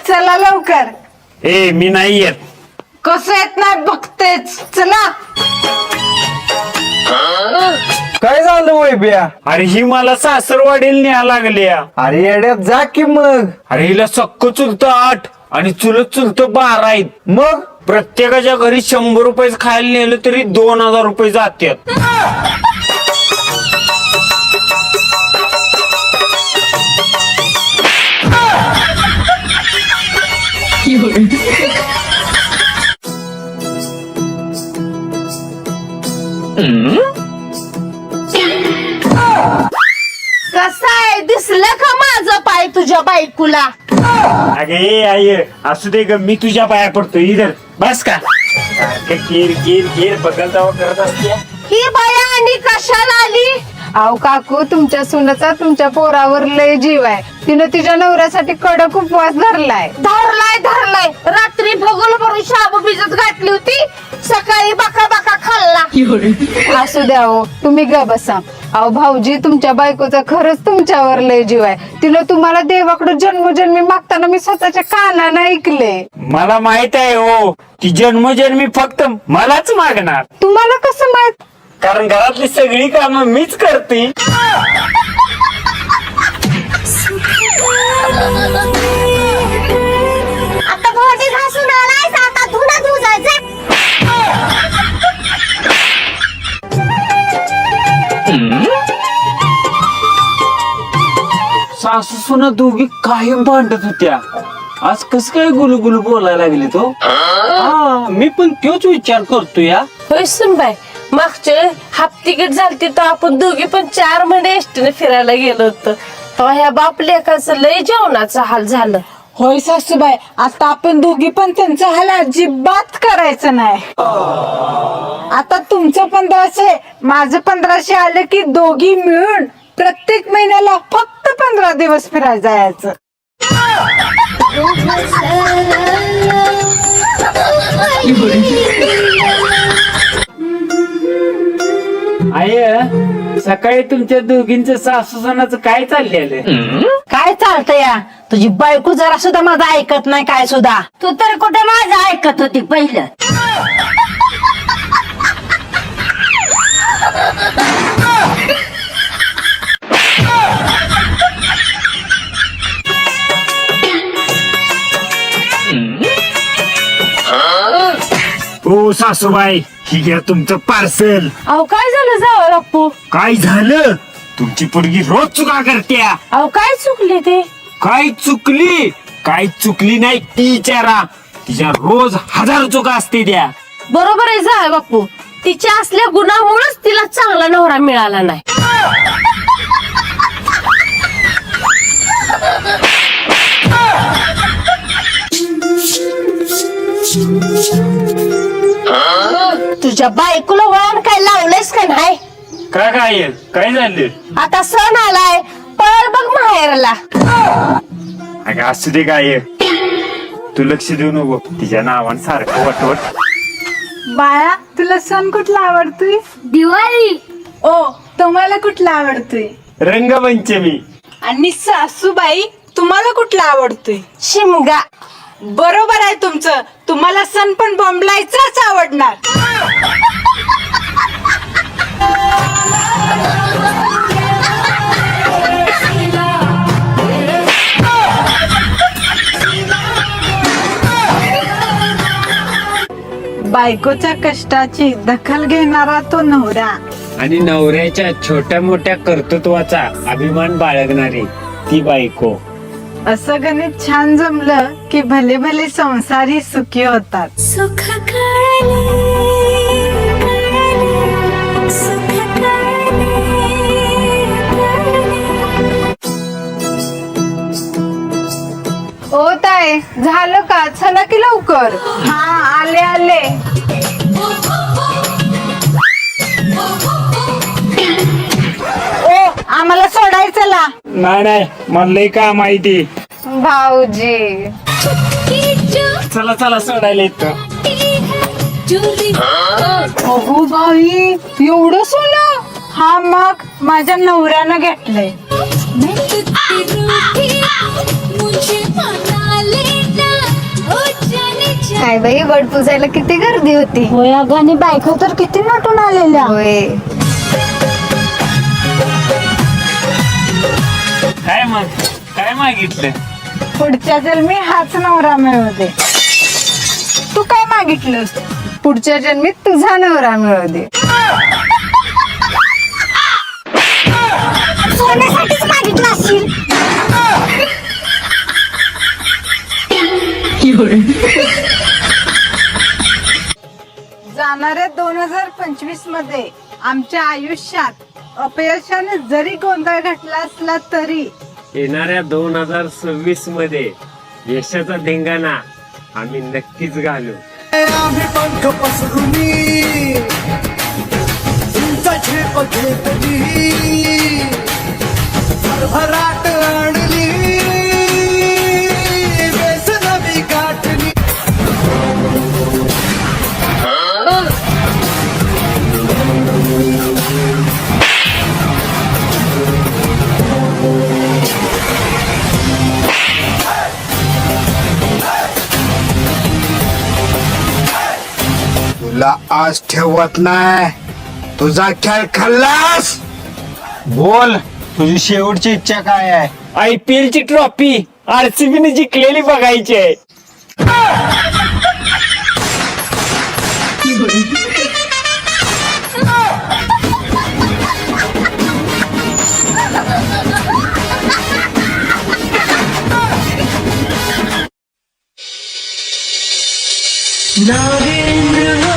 चला लवकर. ए मी नाही येत. कसं येत नाही बघतेच. चला. काय झालं वैब्या? अरे ही मला सासरवाडीला न्याय लागली. अरे येड्यात जा की मग. अरे हिला सक्क चुलतं 8 आणि चुलत चुलतं 12 आहेत. मग प्रत्येकाच्या घरी 100 रुपये खायला नेलं तरी 2000 रुपये जातात. कसा आहे दिसलं का माझं पाय तुझ्या बायकोला? अगे आई असू दे ग, मी तुझ्या पाया पडतो. इधर बस का कीर कीर कीर बघल तेव्हा करत असते. ही बाया आणि कशाला आली? अहो काकू, तुमच्या सुनाचा तुमच्या पोरावर लय जीव आहे. तिनं तिच्या नवऱ्यासाठी कडक उपवास धरलाय. धरलाय रात्री भगोल भरून शाबू भिजत घातली होती, सकाळी बाका बाका खाल्ला. असू द्या हो, तुम्ही ग बसा. अहो भाऊजी, तुमच्या बायकोचा खरंच तुमच्यावर लय जीव आहे. तिनं तुम्हाला देवाकडे जन्मोजन्मी मागताना मी स्वतःच्या कानानं ऐकले. मला माहित आहे हो, ती जन्मोजन्मी फक्त मलाच मागणार. तुम्हाला कसं माहित? कारण घरातली सगळी कामं मीच करते. आता भांडी घासून आलायस, आता धुणं धुवायचं. सासू सुना दोघी कायम भांडत होत्या. आज कस काय गुलगुल बोलायला लागले तो? मी पण तोच विचार करतो या. होय सुनबाई, मागच्या हाफ तिकीट झालती तर आपण दोघी पण 4 महिने एसटीने फिरायला गेलो होतो. तेव्हा ह्या बाप लेकाचं लय जेवणाचा हाल झालं. होय सासूबाई, आता आपण दोघी पण त्यांचा हाल अजिबात करायचं नाही. आता तुमचं 1500 माझं 1500 आलं की दोघी मिळून प्रत्येक महिन्याला फक्त 15 दिवस फिरायला जायचं. आय सकाळी तुमच्या दोघींचं सासू सुनाचं काय चाललेलं? काय चालतंय या? तुझी बायको जरा सुद्धा माझं ऐकत नाही काय सुद्धा. तू तर कुठे माझं ऐकत होती पहिलं. हो सासूबाई, ही घ्या तुमचं पार्सल. अहो काय झालं जावं बापू? काय झालं? तुमची पोरगी रोज चुका करत्या. अहो काय चुकले ते? काय चुकली? काय चुकली नाही ती विचारा. तिच्या रोज 1000 चुका असते त्या. बरोबर आहे जावं बापू, तिच्या असल्या गुणामुळेच तिला चांगला नवरा मिळाला नाही. तुझ्या बायकोला वळण काय लावलंयस का नाही? काय झालं? आता सण आलाय, पळ बघ माहेरला. अगं असू दे काय, तू लक्ष देऊ नको तिच्या नावान सारखं वटवट. बाळा, तुला सण कुठला आवडतोय? दिवाळी. ओ, तुम्हाला कुठला आवडतोय? रंगपंचमी. आणि सासूबाई, तुम्हाला कुठला आवडतोय? शिमगा. बरोबर आहे तुमचं. तुम्हाला सण पण बोंबलायचाच आवडणार. बायकोच्या कष्टाची दखल घेणारा तो नवरा आणि नवऱ्याच्या छोट्या मोठ्या कर्तृत्वाचा अभिमान बाळगणारी ती बायको. असं गणित छान जमलं की भले भले संसारही सुखी होतात. सुख कळले सुख ओ ताई, झालं का? चला की लवकर. हा, आले आले. ओ, आम्हाला सोडायचं ला. नाही मला लई काम आहे ती. भाऊजी, चला चला सोडायला येतं. अहो बाई, एवढं सोनं? हा, मग माझ्या नवऱ्यानं घेतलंय. मुझे मना ले काय बाई वड पुजायला किती गर्दी होती. होय अगं आणि बायका तर किती नटून आलेल्या. होय. काय मग काय मागितलं? पुढच्या जन्मी हाच नवरा मिळू दे. तू काय मागितलंस? पुढच्या जन्मीत तुझा नवरा मिळू दे. सोन्यासाठीच मागितलं असेल. जाणाऱ्या 2025 मध्ये आमच्या आयुष्यात अपयशाने जरी गोंधळ घातला असला तरी येणाऱ्या 2026 मध्ये यशाचा धिंगाणा आम्ही नक्कीच घालू. आम्ही पंख पसरुनी तुमचा झेप घेतली भरभराट आणली वेस नवी गाठली. तुला आज ठेवत नाही. तुझा खेळ खाल्लास. बोल तुझी शेवटची इच्छा काय आहे? IPL ची ट्रॉफी RCB ने जिंकलेली बघायची आहे. नागेंद्र